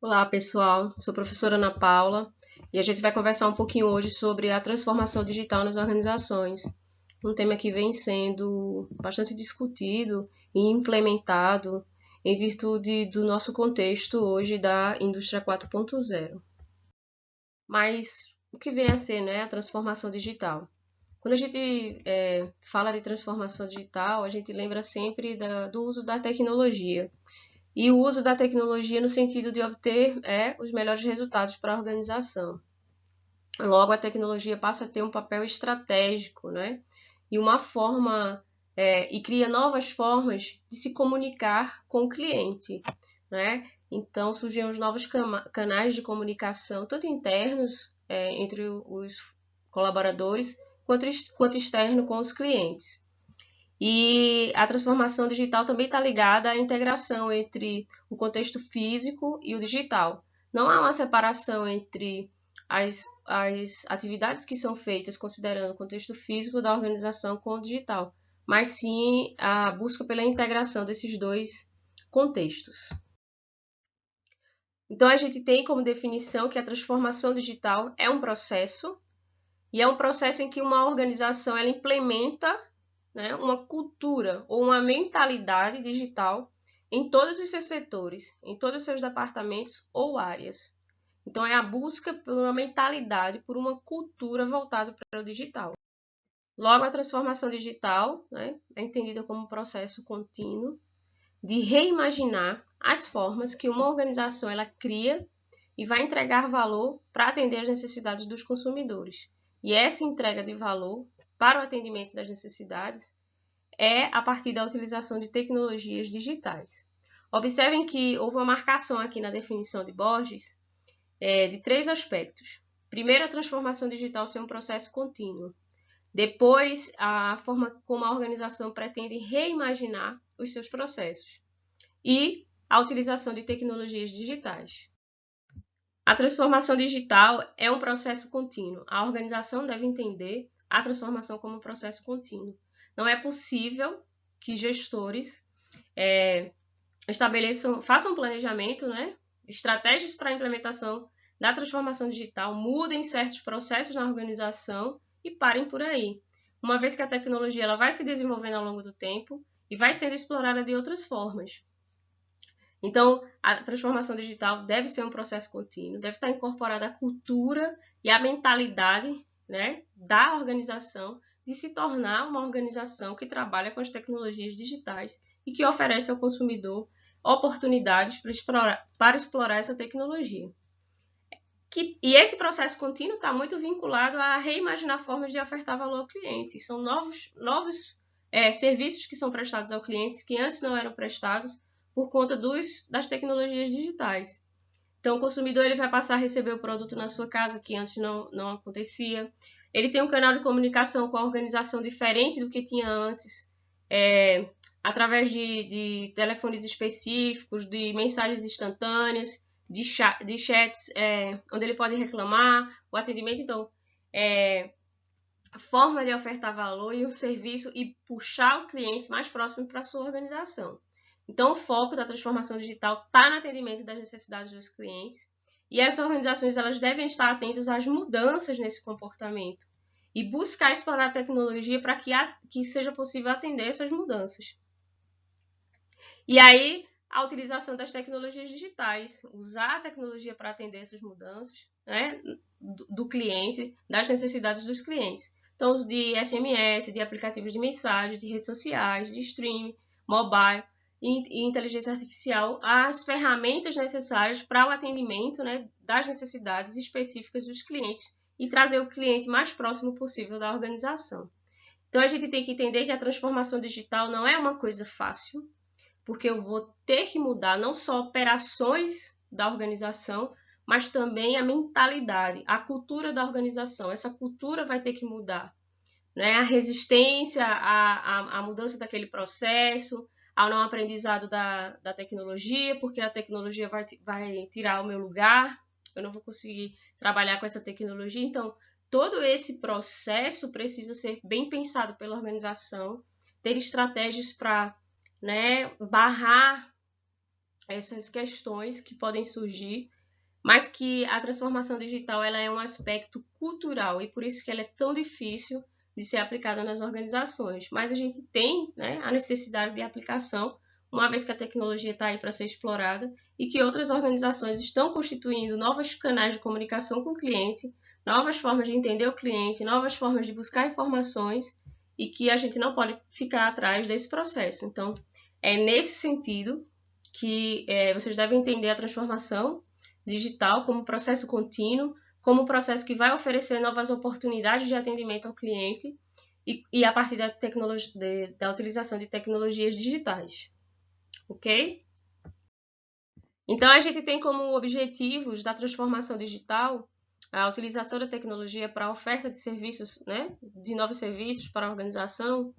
Olá, pessoal. Sou a professora Ana Paula e a gente vai conversar um pouquinho hoje sobre a transformação digital nas organizações. Um tema que vem sendo bastante discutido e implementado em virtude do nosso contexto hoje da indústria 4.0. Mas o que vem a ser, né, a transformação digital? Quando a gente fala de transformação digital, a gente lembra sempre do uso da tecnologia. E o uso da tecnologia no sentido de obter os melhores resultados para a organização. Logo, a tecnologia passa a ter um papel estratégico, né? E uma forma e cria novas formas de se comunicar com o cliente, né? Então surgem os novos canais de comunicação, tanto internos entre os colaboradores, quanto externo com os clientes. E a transformação digital também está ligada à integração entre o contexto físico e o digital. Não há uma separação entre as atividades que são feitas considerando o contexto físico da organização com o digital, mas sim a busca pela integração desses dois contextos. Então, a gente tem como definição que a transformação digital é um processo, e é um processo em que uma organização ela implementa, né, uma cultura ou uma mentalidade digital em todos os seus setores, em todos os seus departamentos ou áreas. Então, é a busca por uma mentalidade, por uma cultura voltada para o digital. Logo, a transformação digital, né, é entendida como um processo contínuo de reimaginar as formas que uma organização ela cria e vai entregar valor para atender às necessidades dos consumidores. E essa entrega de valor para o atendimento das necessidades é a partir da utilização de tecnologias digitais. Observem que houve uma marcação aqui na definição de Borges de três aspectos. Primeiro, a transformação digital ser um processo contínuo. Depois, a forma como a organização pretende reimaginar os seus processos. E a utilização de tecnologias digitais. A transformação digital é um processo contínuo. A organização deve entender a transformação como um processo contínuo. Não é possível que gestores façam um planejamento, né, estratégias para a implementação da transformação digital, mudem certos processos na organização e parem por aí. Uma vez que a tecnologia ela vai se desenvolvendo ao longo do tempo e vai sendo explorada de outras formas. Então, a transformação digital deve ser um processo contínuo, deve estar incorporada a cultura e a mentalidade, né, da organização de se tornar uma organização que trabalha com as tecnologias digitais e que oferece ao consumidor oportunidades para explorar essa tecnologia. E esse processo contínuo está muito vinculado a reimaginar formas de ofertar valor ao cliente. São novos serviços que são prestados ao cliente que antes não eram prestados por conta das tecnologias digitais. Então, o consumidor ele vai passar a receber o produto na sua casa, que antes não acontecia. Ele tem um canal de comunicação com a organização diferente do que tinha antes, através de telefones específicos, de mensagens instantâneas, de chats, onde ele pode reclamar, o atendimento. Então, a forma de ofertar valor e um serviço e puxar o cliente mais próximo para a sua organização. Então, o foco da transformação digital está no atendimento das necessidades dos clientes e essas organizações elas devem estar atentas às mudanças nesse comportamento e buscar explorar a tecnologia para que seja possível atender essas mudanças. E aí, a utilização das tecnologias digitais, usar a tecnologia para atender essas mudanças, né, do cliente, das necessidades dos clientes. Então, uso de SMS, de aplicativos de mensagem, de redes sociais, de streaming, mobile e inteligência artificial, as ferramentas necessárias para o atendimento, né, das necessidades específicas dos clientes e trazer o cliente mais próximo possível da organização. Então, a gente tem que entender que a transformação digital não é uma coisa fácil, porque eu vou ter que mudar não só operações da organização, mas também a mentalidade, a cultura da organização. Essa cultura vai ter que mudar, né? A resistência à mudança daquele processo, ao não aprendizado da tecnologia, porque a tecnologia vai tirar o meu lugar, eu não vou conseguir trabalhar com essa tecnologia. Então, todo esse processo precisa ser bem pensado pela organização, ter estratégias para, né, barrar essas questões que podem surgir, mas que a transformação digital ela é um aspecto cultural e por isso que ela é tão difícil de ser aplicada nas organizações. Mas a gente tem, né, a necessidade de aplicação, uma vez que a tecnologia está aí para ser explorada e que outras organizações estão constituindo novos canais de comunicação com o cliente, novas formas de entender o cliente, novas formas de buscar informações e que a gente não pode ficar atrás desse processo. Então, é nesse sentido que vocês devem entender a transformação digital como processo contínuo, como processo que vai oferecer novas oportunidades de atendimento ao cliente e a partir da utilização de tecnologias digitais. Ok? Então, a gente tem como objetivos da transformação digital a utilização da tecnologia para a oferta de serviços, né, de novos serviços para a organização,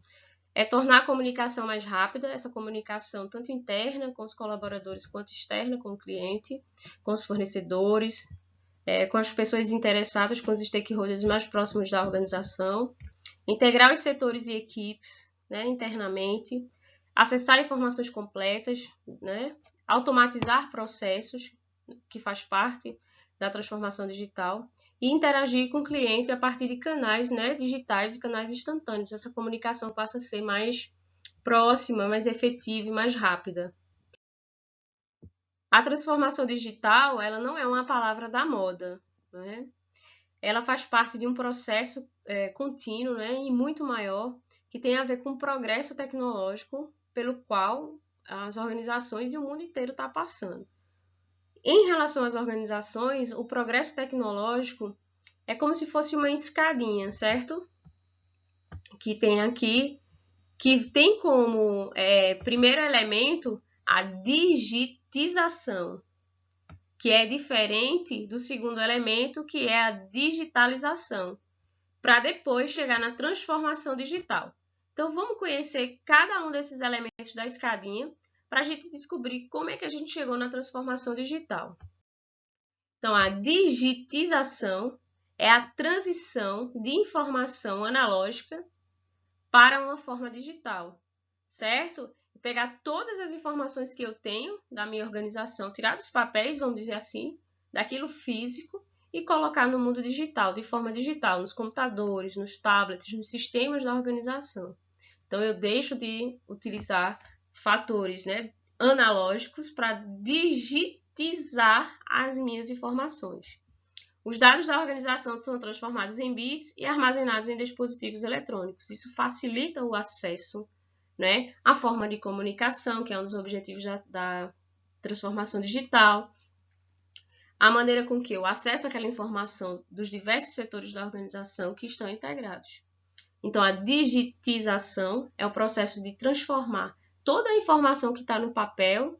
é tornar a comunicação mais rápida, essa comunicação tanto interna com os colaboradores quanto externa com o cliente, com os fornecedores, com as pessoas interessadas, com os stakeholders mais próximos da organização, integrar os setores e equipes, né, internamente, acessar informações completas, né, automatizar processos, que faz parte da transformação digital, e interagir com o cliente a partir de canais, né, digitais e canais instantâneos. Essa comunicação passa a ser mais próxima, mais efetiva e mais rápida. A transformação digital, ela não é uma palavra da moda, né? Ela faz parte de um processo contínuo, né, e muito maior, que tem a ver com o progresso tecnológico pelo qual as organizações e o mundo inteiro está passando. Em relação às organizações, o progresso tecnológico é como se fosse uma escadinha, certo? Que tem aqui, que tem como primeiro elemento a digitização, que é diferente do segundo elemento, que é a digitalização, para depois chegar na transformação digital. Então, vamos conhecer cada um desses elementos da escadinha para a gente descobrir como é que a gente chegou na transformação digital. Então, a digitização é a transição de informação analógica para uma forma digital, certo? Pegar todas as informações que eu tenho da minha organização, tirar dos papéis, vamos dizer assim, daquilo físico e colocar no mundo digital, de forma digital, nos computadores, nos tablets, nos sistemas da organização. Então, eu deixo de utilizar fatores, né, analógicos para digitizar as minhas informações. Os dados da organização são transformados em bits e armazenados em dispositivos eletrônicos. Isso facilita o acesso, né, à forma de comunicação, que é um dos objetivos da transformação digital, a maneira com que eu acesso aquela informação dos diversos setores da organização que estão integrados. Então, a digitização é o processo de transformar toda a informação que está no papel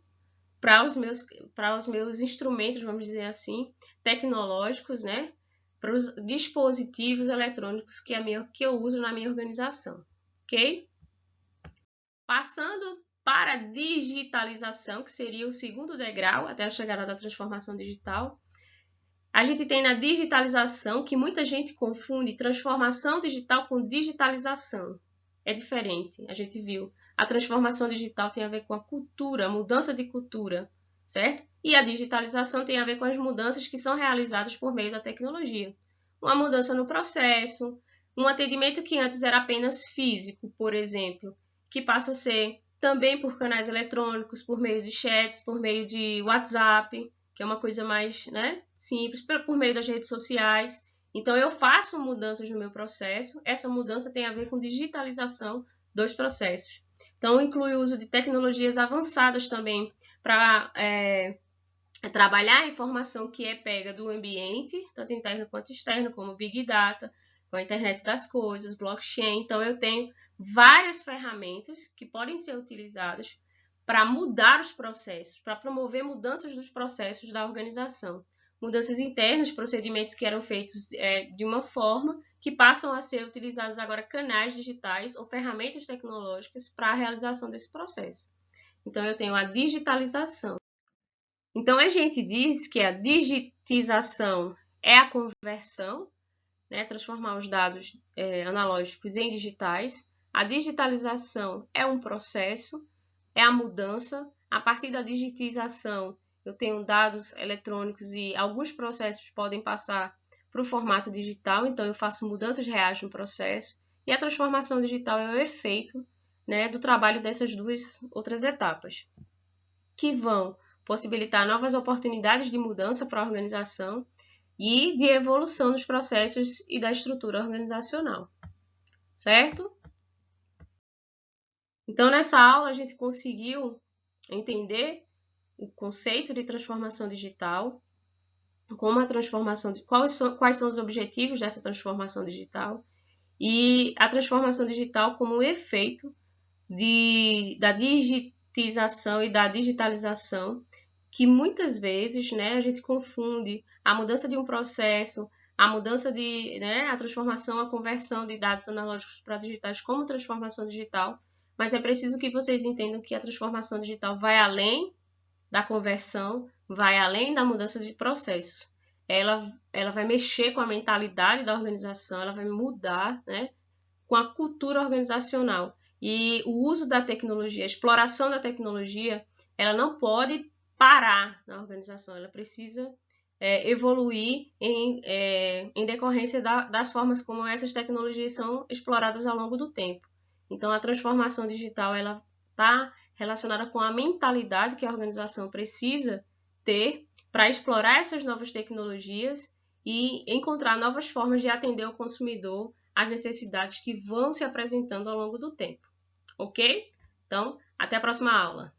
para os meus instrumentos, vamos dizer assim, tecnológicos, né? Para os dispositivos eletrônicos que eu uso na minha organização, ok? Passando para a digitalização, que seria o segundo degrau até a chegada da transformação digital, a gente tem na digitalização, que muita gente confunde transformação digital com digitalização. É diferente, a gente viu. A transformação digital tem a ver com a cultura, a mudança de cultura, certo? E a digitalização tem a ver com as mudanças que são realizadas por meio da tecnologia. Uma mudança no processo, um atendimento que antes era apenas físico, por exemplo, que passa a ser também por canais eletrônicos, por meio de chats, por meio de WhatsApp, que é uma coisa mais, né, simples, por meio das redes sociais. Então, eu faço mudanças no meu processo. Essa mudança tem a ver com digitalização dos processos. Então, inclui o uso de tecnologias avançadas também para trabalhar a informação que é pega do ambiente, tanto interno quanto externo, como Big Data, com a internet das coisas, blockchain. Então, eu tenho várias ferramentas que podem ser utilizadas para mudar os processos, para promover mudanças dos processos da organização. Mudanças internas, procedimentos que eram feitos de uma forma, que passam a ser utilizados agora canais digitais ou ferramentas tecnológicas para a realização desse processo. Então, eu tenho a digitalização. Então, a gente diz que a digitização é a conversão, né, transformar os dados analógicos em digitais. A digitalização é um processo, é a mudança. A partir da digitização, eu tenho dados eletrônicos e alguns processos podem passar para o formato digital, então eu faço mudanças reais no processo. E a transformação digital é o efeito, né, do trabalho dessas duas outras etapas, que vão possibilitar novas oportunidades de mudança para a organização e de evolução dos processos e da estrutura organizacional, certo? Então, nessa aula, a gente conseguiu entender o conceito de transformação digital, como a transformação, quais são os objetivos dessa transformação digital e a transformação digital como efeito da digitização e da digitalização, que muitas vezes, né, a gente confunde a mudança de um processo, a mudança a transformação, a conversão de dados analógicos para digitais como transformação digital, mas é preciso que vocês entendam que a transformação digital vai além da conversão, vai além da mudança de processos. Ela vai mexer com a mentalidade da organização, ela vai mudar, né, com a cultura organizacional. E o uso da tecnologia, a exploração da tecnologia, ela não pode parar na organização, ela precisa evoluir em decorrência das formas como essas tecnologias são exploradas ao longo do tempo. Então, a transformação digital ela está relacionada com a mentalidade que a organização precisa ter para explorar essas novas tecnologias e encontrar novas formas de atender o consumidor às necessidades que vão se apresentando ao longo do tempo. Ok? Então, até a próxima aula.